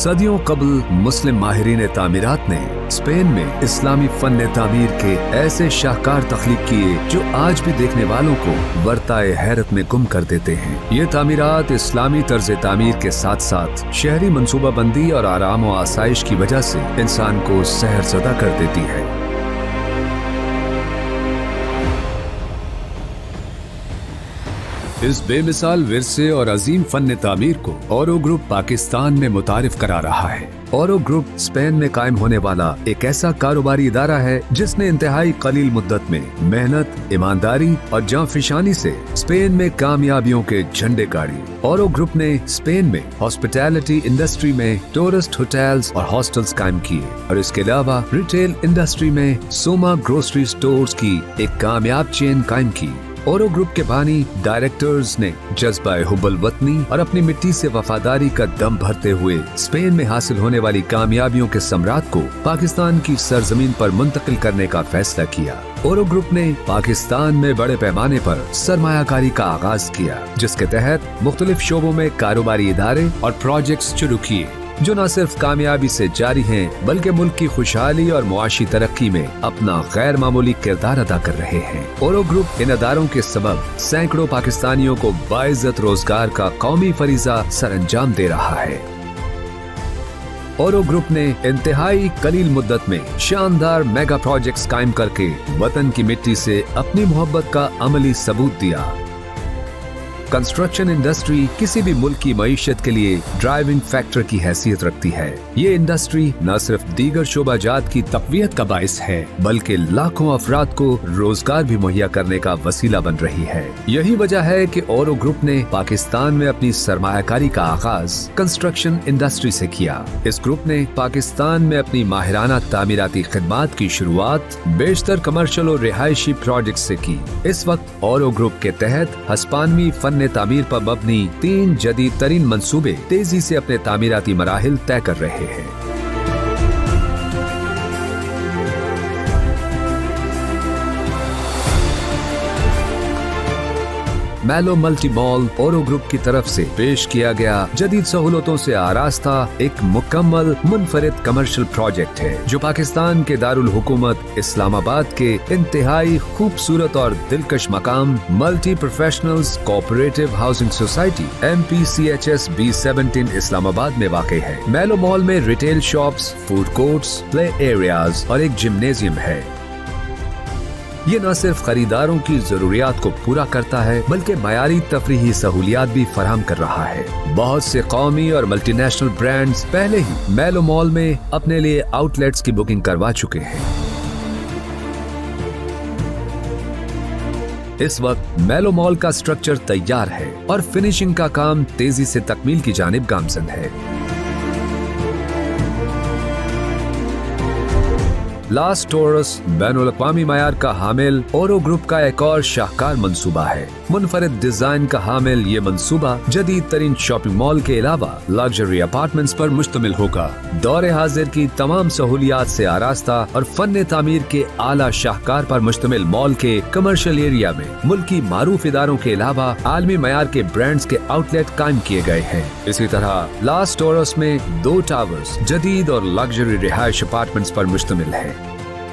सदियों कबल मुस्लिम माहिरीन तामीरात ने स्पेन में इस्लामी फन तामीर के ऐसे शाहकार तख्लीक किए जो आज भी देखने वालों को वर्ताए हैरत में गुम कर देते हैं। ये तामीरात इस्लामी तर्ज तामीर के साथ साथ शहरी मनसूबाबंदी और आराम व आसाइश की वजह से इंसान को सहरज़दा कर देती है। इस बेमिसाल विरसे और अजीम फन तामीर को ओरो ग्रुप पाकिस्तान में मुतारिफ करा रहा है। ओरो ग्रुप स्पेन में कायम होने वाला एक ऐसा कारोबारी इदारा है जिसने इंतहाई कलील मुद्दत में मेहनत, ईमानदारी और जांफिशानी से स्पेन में कामयाबियों के झंडे गाड़ी। ओरो ग्रुप ने स्पेन में हॉस्पिटैलिटी इंडस्ट्री में टूरिस्ट होटल्स और हॉस्टल्स कायम किए और इसके अलावा रिटेल इंडस्ट्री में सोमा ग्रोसरी स्टोर्स की एक कामयाब चेन कायम की। ओरो ग्रुप के बानी डायरेक्टर्स ने जज्बा हुब्बुल वतनी और अपनी मिट्टी से वफादारी का दम भरते हुए स्पेन में हासिल होने वाली कामयाबियों के सम्राट को पाकिस्तान की सरजमीन पर मुंतकिल करने का फैसला किया। ओरो ग्रुप ने पाकिस्तान में बड़े पैमाने पर सरमायाकारी का आगाज किया, जिसके तहत मुख्तलिफ शोबों में कारोबारी इदारे और प्रोजेक्ट्स शुरू किए जो न सिर्फ कामयाबी से जारी हैं बल्कि मुल्क की खुशहाली और मुआशी तरक्की में अपना गैर मामूली किरदार अदा कर रहे हैं। ओरो ग्रुप इन अदारों के सबब सैकड़ों पाकिस्तानियों को बाइज्जत रोजगार का कौमी फरीजा सरअंजाम दे रहा है। ओरो ग्रुप ने इंतहाई कलील मुद्दत में शानदार मेगा प्रोजेक्ट्स कायम करके वतन की मिट्टी से अपनी मोहब्बत का अमली सबूत दिया। कंस्ट्रक्शन इंडस्ट्री किसी भी मुल्क की मईशत के लिए ड्राइविंग फैक्टर की हैसियत रखती है। ये इंडस्ट्री न सिर्फ दीगर शोबाजात की तक़वियत का बाइस है बल्कि लाखों अफराद को रोजगार भी मुहैया करने का वसीला बन रही है। यही वजह है कि ओरो ग्रुप ने पाकिस्तान में अपनी सरमायाकारी का आगाज कंस्ट्रक्शन इंडस्ट्री से किया। इस ग्रुप ने पाकिस्तान में अपनी माहिराना तामीराती खिदमात की शुरुआत बेशतर कमर्शियल और रिहायशी प्रोजेक्ट से की। इस वक्त ओरो ग्रुप के तहत हस्पानवी फन तामीर पर मबनी 3 जदीद तरीन मंसूबे तेजी से अपने तामीराती मराहिल तय कर रहे हैं। मैलो मल्टी मॉल ओरो ग्रुप की तरफ से पेश किया गया जदीद सहूलतों से आरास्ता एक मुकम्मल मुनफरिद कमर्शियल प्रोजेक्ट है जो पाकिस्तान के दारुल हुकूमत इस्लामाबाद के इंतहाई खूबसूरत और दिलकश मकाम multi professionals cooperative housing society MPCHS B17 Islamabad में वाक़ई है। मैलो मॉल में retail shops, food courts, play areas और एक जिम्नेजियम है। ये न सिर्फ खरीदारों की जरूरियात को पूरा करता है बल्कि मयारी तफरीही सहूलियात भी फराहम कर रहा है। बहुत से कौमी और मल्टीनेशनल ब्रांड्स पहले ही मैलो मॉल में अपने लिए आउटलेट्स की बुकिंग करवा चुके हैं। इस वक्त मैलो मॉल का स्ट्रक्चर तैयार है और फिनिशिंग का काम तेजी से तकमील की जानिब गामजन है। लास टोरस बैनुल-अक़वामी मयार का हामिल ओरो ग्रुप का एक और शाहकार मंसूबा है। मुनफरिद डिजाइन का हामिल ये मंसूबा जदीद तरीन शॉपिंग मॉल के अलावा लग्जरी अपार्टमेंट्स पर मुश्तमिल होगा। दौरे हाजिर की तमाम सहूलियात से आरास्ता और फन तामीर के आला शाहकार पर मुश्तमिल मॉल के कमर्शियल एरिया में मुल्की मारूफ इदारों के अलावा आलमी मयार के ब्रांड्स के आउटलेट कायम किए गए हैं। इसी तरह लास टोरस में 2 टावर्स जदीद और लग्जरी रिहायश अपार्टमेंट्स पर मुश्तमिल है।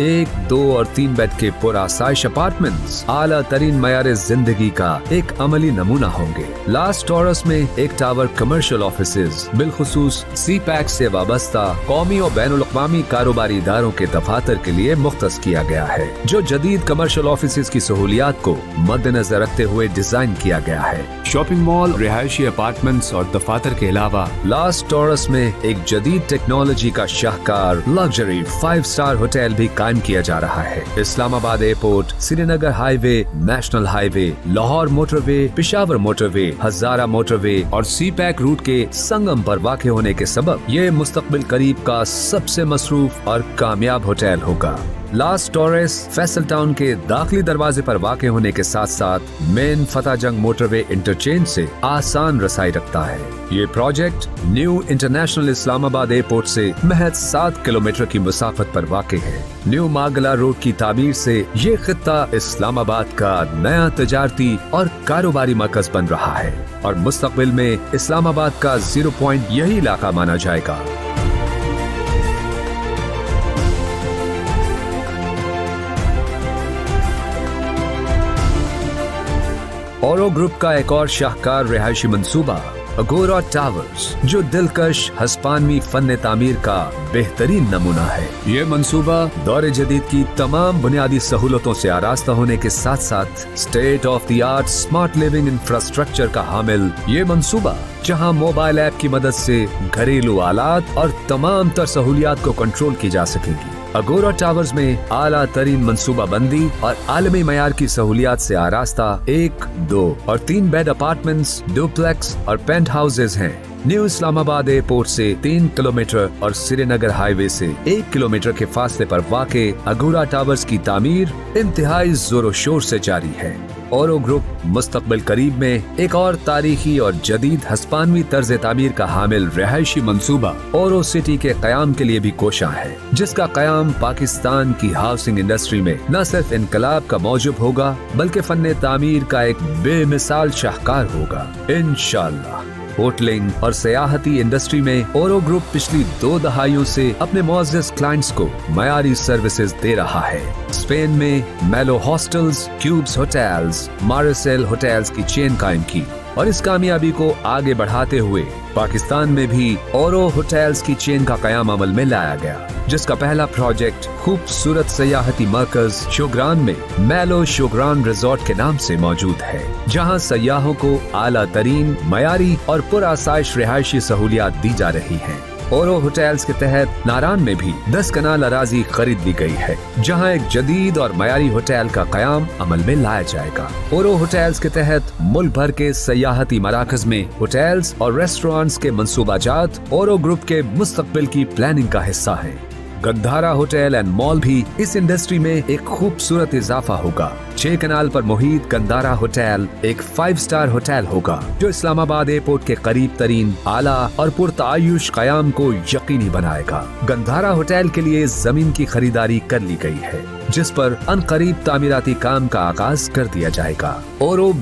1, 2 और 3 बेड के पुरासाइश अपार्टमेंट्स आला तरीन मयार जिंदगी का एक अमली नमूना होंगे। लास टोरस में एक टावर कमर्शियल ऑफिसेज बिलखुसूस CPAC से वाबस्ता कौमी और बैनुल-अक़वामी कारोबारी इदारों के दफातर के लिए मुख्तस किया गया है जो जदीद कमर्शियल ऑफिसेज की सहूलियात को मद्देनजर रखते हुए डिजाइन किया गया है। शॉपिंग मॉल, रिहायशी अपार्टमेंट्स और दफातर के अलावा लास टोरस में एक जदीद टेक्नोलॉजी का शाहकार लग्जरी 5 स्टार होटल भी कायम किया जा रहा है। Islamabad airport, Srinagar highway, national highway, Lahore motorway, Peshawar motorway, Hazara motorway और CPAC रूट के संगम पर वाक़े होने के सबब ये मुस्तक़बिल करीब का सबसे मसरूफ और कामयाब होटल होगा। लास टोरेस फैसल टाउन के दाखिली दरवाजे पर वाक़ होने के साथ साथ मेन फतेह जंग मोटरवे इंटरचेंज से आसान रसाई रखता है। ये project new international Islamabad airport से महज 7 किलोमीटर की मुसाफत पर वाक़ है। न्यू मागला रोड की तामीर से ये खित्ता इस्लामाबाद का नया तजारती और कारोबारी मरकज बन रहा है और मुस्तकबिल में इस्लामाबाद का 0 पॉइंट यही इलाका माना जाएगा। ओरो ग्रुप का एक और शाहकार रिहायशी मंसूबा अगोरा टावर्स, जो दिलकश हस्पानवी फन तामीर का बेहतरीन नमूना है। ये मंसूबा दौरे जदीद की तमाम बुनियादी सहूलतों से आरास्ता होने के साथ साथ state of the art smart living infrastructure का हामिल ये मंसूबा, जहां मोबाइल ऐप की मदद से घरेलू आलात और तमाम तर सहूलियात को कंट्रोल की जा सकेगी। अगोरा टावर्स में आला तरीन मंसूबा बंदी और आलमी मयार की सहूलियात से आरास्ता 1, 2 और 3 बेड अपार्टमेंट्स, डुप्लेक्स और पेंट हाउसेज हैं। न्यू इस्लामाबाद एयरपोर्ट से 3 किलोमीटर और श्रीनगर हाईवे से 1 किलोमीटर के फासले पर वाक़े अगोरा टावर्स की तामीर इंतहाई जोरों शोर से जारी है। ओरो ग्रुप मुस्तकबिल करीब में एक और तारीखी और जदीद हस्पानवी तर्ज तामीर का हामिल रिहायशी मंसूबा ओरो सिटी के कयाम के लिए भी कोशां है, जिसका कयाम पाकिस्तान की हाउसिंग इंडस्ट्री में न सिर्फ इनकलाब का मौजूब होगा बल्कि फन तामीर का एक बेमिसाल शाहकार होगा इंशाअल्लाह। होटलिंग और सयाहती इंडस्ट्री में ओरो ग्रुप पिछली 2 दहाइयों से अपने मुअज़्ज़ज़ क्लाइंट्स को मयारी सर्विसेज दे रहा है। स्पेन में मेलो hostels, cubes hotels, Marcel hotels की चेन कायम की और इस कामयाबी को आगे बढ़ाते हुए पाकिस्तान में भी ओरो होटल्स की चेन का कयाम अमल में लाया गया, जिसका पहला प्रोजेक्ट खूबसूरत सयाहती मरकज शोग्रान में मेलो शोग्रान रिजॉर्ट के नाम से मौजूद है, जहां सयाहों को आला तरीन मयारी और पुरआसाइश रिहायशी सहूलियात दी जा रही हैं। ओरो होटल्स के तहत नारान में भी 10 कनाल अराजी खरीद ली गई है, जहां एक जदीद और मयारी होटल का कयाम अमल में लाया जाएगा। ओरो होटल्स के तहत मुल्क भर के सयाहती मराकज में होटल्स और रेस्टोरेंट्स के मंसूबाजात ओरो ग्रुप के मुस्तकबिल की प्लानिंग का हिस्सा है। गंधारा होटल एंड मॉल भी इस इंडस्ट्री में एक खूबसूरत इजाफा होगा। 6 कनाल पर मुहित गंधारा होटल एक 5 स्टार होटल होगा, जो इस्लामाबाद एयरपोर्ट के करीब तरीन आला और पुरतायुश कयाम को यकीनी बनाएगा। गंधारा होटल के लिए जमीन की खरीदारी कर ली गई है, जिस पर अनकरीब तामीराती काम का आगाज कर दिया जाएगा। ओरो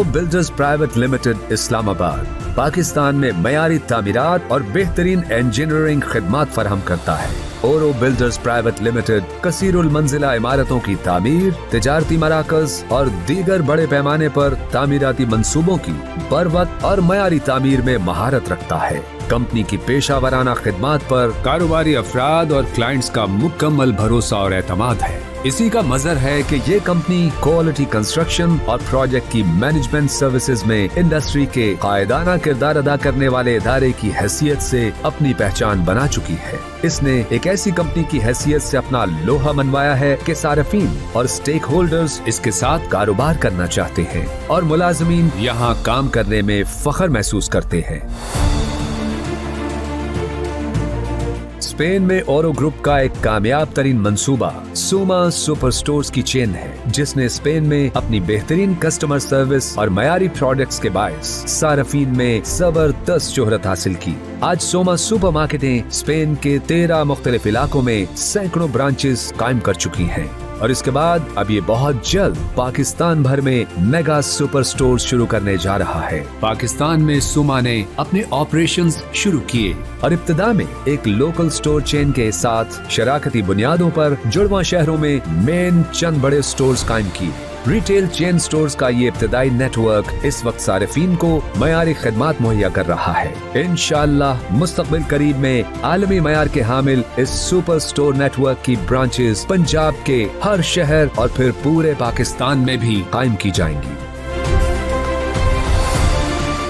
builders private limited Islamabad Pakistan में मयारी तामीरात और बेहतरीन इंजीनियरिंग खिदमात फराहम करता है। ओरो बिल्डर्स प्राइवेट लिमिटेड कसीरुल मंजिला इमारतों की तामीर, तिजारती मराकज और दीगर बड़े पैमाने पर तामीराती मंसूबों की बरवक्त और मयारी तामीर में महारत रखता है। कंपनी की पेशावराना खिदमात पर कारोबारी अफराद और क्लाइंट्स का मुकम्मल भरोसा और एतमाद है। इसी का मजर है कि ये कंपनी क्वालिटी कंस्ट्रक्शन और प्रोजेक्ट की मैनेजमेंट सर्विसेज में इंडस्ट्री के कायदाना किरदार अदा करने वाले इदारे की हैसियत से अपनी पहचान बना चुकी है। इसने एक ऐसी कंपनी की हैसियत से अपना लोहा मनवाया है कि सार्फिन और स्टेक होल्डर्स इसके साथ कारोबार करना चाहते हैं और मुलाजमीन यहाँ काम करने में फख्र महसूस करते हैं। स्पेन में ओरो ग्रुप का एक कामयाब तरीन मंसूबा सुमा सुपर स्टोर्स की चेन है, जिसने स्पेन में अपनी बेहतरीन कस्टमर सर्विस और मयारी प्रोडक्ट्स के बायस सार्फिन में जबरदस्त शोहरत हासिल की। आज सोमा सुपर मार्केटें स्पेन के 13 मुख्तलिफ इलाकों में सैकड़ों ब्रांचेस कायम कर चुकी हैं और इसके बाद अब ये बहुत जल्द पाकिस्तान भर में मेगा सुपर स्टोर शुरू करने जा रहा है। पाकिस्तान में सुमा ने अपने ऑपरेशंस शुरू किए और इब्तिदा में एक लोकल स्टोर चेन के साथ शराकती बुनियादों पर जुड़वा शहरों में मेन चंद बड़े स्टोर्स कायम किए। रिटेल चेन स्टोर्स का ये इब्तिदाई नेटवर्क इस वक्त सारिफीन को मयारी खिदमात मुहैया कर रहा है। इंशाअल्लाह मुस्तकबिल करीब में आलमी मयार के हामिल इस सुपर स्टोर नेटवर्क की ब्रांचेस पंजाब के हर शहर और फिर पूरे पाकिस्तान में भी कायम की जाएंगी।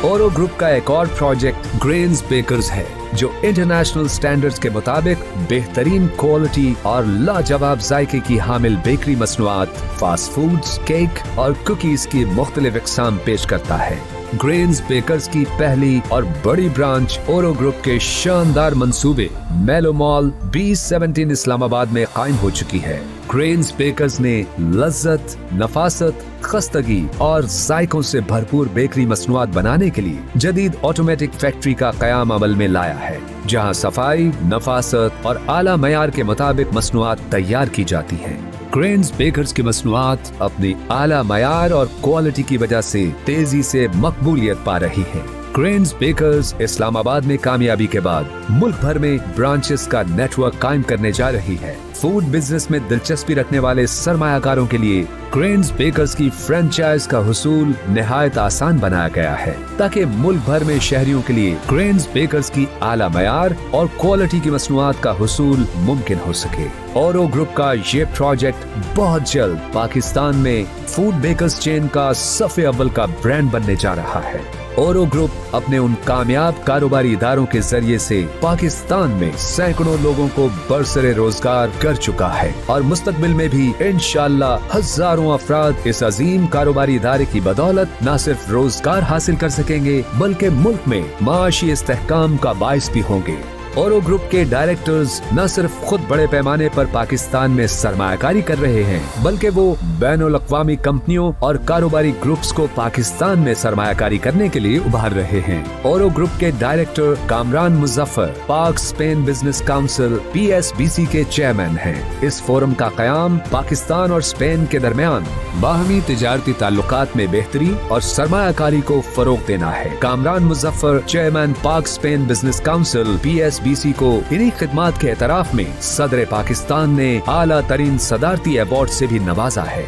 ओरो ग्रुप का एक और प्रोजेक्ट ग्रेन्स बेकर्स है, जो इंटरनेशनल स्टैंडर्ड्स के मुताबिक बेहतरीन क्वालिटी और लाजवाब जायके की हामिल बेकरी मसनूआत, फास्ट फूड्स, केक और कुकीज की मुख्तलिफ इक़साम पेश करता है। ग्रेन्स बेकर्स की पहली और बड़ी ब्रांच ओरो ग्रुप के शानदार मंसूबे मेलो मॉल B17 इस्लामाबाद में कायम हो चुकी है। ग्रेन्स बेकर्स ने लज्जत, नफासत, खस्तगी और जायकों से भरपूर बेकरी मसनूआत बनाने के लिए जदीद ऑटोमेटिक फैक्ट्री का कयाम अमल में लाया है, जहां सफाई, नफासत और आला मयार के मुताबिक मसनूआत तैयार की जाती हैं। ग्रेन्स बेकर्स की मसनूआत अपनी आला मयार और क्वालिटी की वजह से तेजी से मकबूलियत पा रही है। ग्रेन्स बेकर्स इस्लामाबाद में कामयाबी के बाद मुल्क भर में ब्रांचेस का नेटवर्क कायम करने जा रही है। फूड बिजनेस में दिलचस्पी रखने वाले सरमायाकारों के लिए ग्रेन्स बेकर्स की फ्रेंचाइज का हुसूल निहायत आसान बनाया गया है, ताकि मुल्क भर में शहरियों के लिए ग्रेन्स बेकर्स की आला मयार और क्वालिटी की मसनूआत का हुसूल मुमकिन हो सके। ओरो ग्रुप का ये प्रोजेक्ट बहुत जल्द पाकिस्तान में फूड बेकर्स चेन का सफ़े अव्वल का ब्रांड बनने जा रहा है। ओरो ग्रुप अपने उन कामयाब कारोबारी इदारों के जरिए से पाकिस्तान में सैकड़ों लोगों को बरसरे रोजगार कर चुका है और मुस्तकबिल में भी इंशाअल्लाह हजारों अफराद इस अजीम कारोबारी इदारे की बदौलत न सिर्फ रोजगार हासिल कर सकेंगे, बल्कि मुल्क में माशी इस्तेहकाम का बाइस भी होंगे। ओरो ग्रुप के डायरेक्टर्स न सिर्फ खुद बड़े पैमाने पर पाकिस्तान में सरमायाकारी कर रहे हैं, बल्कि वो बैनुल अक़वामी कंपनियों और कारोबारी ग्रुप्स को पाकिस्तान में सरमायाकारी करने के लिए उभार रहे हैं। ओरो ग्रुप के डायरेक्टर कामरान मुजफ्फर पाक स्पेन बिजनेस काउंसिल PSBC के चेयरमैन हैं। इस फोरम का कयाम पाकिस्तान और स्पेन के दरमियान बाहमी तिजारती ताल्लुकात में बेहतरी और सरमायाकारी को फरोग देना है। कामरान मुजफ्फर चेयरमैन पाक स्पेन बिजनेस काउंसिल PSBC को इन्हीं खिदमात के एतराफ में सदर पाकिस्तान ने आला तरीन सदारती अवार्ड से भी नवाजा है।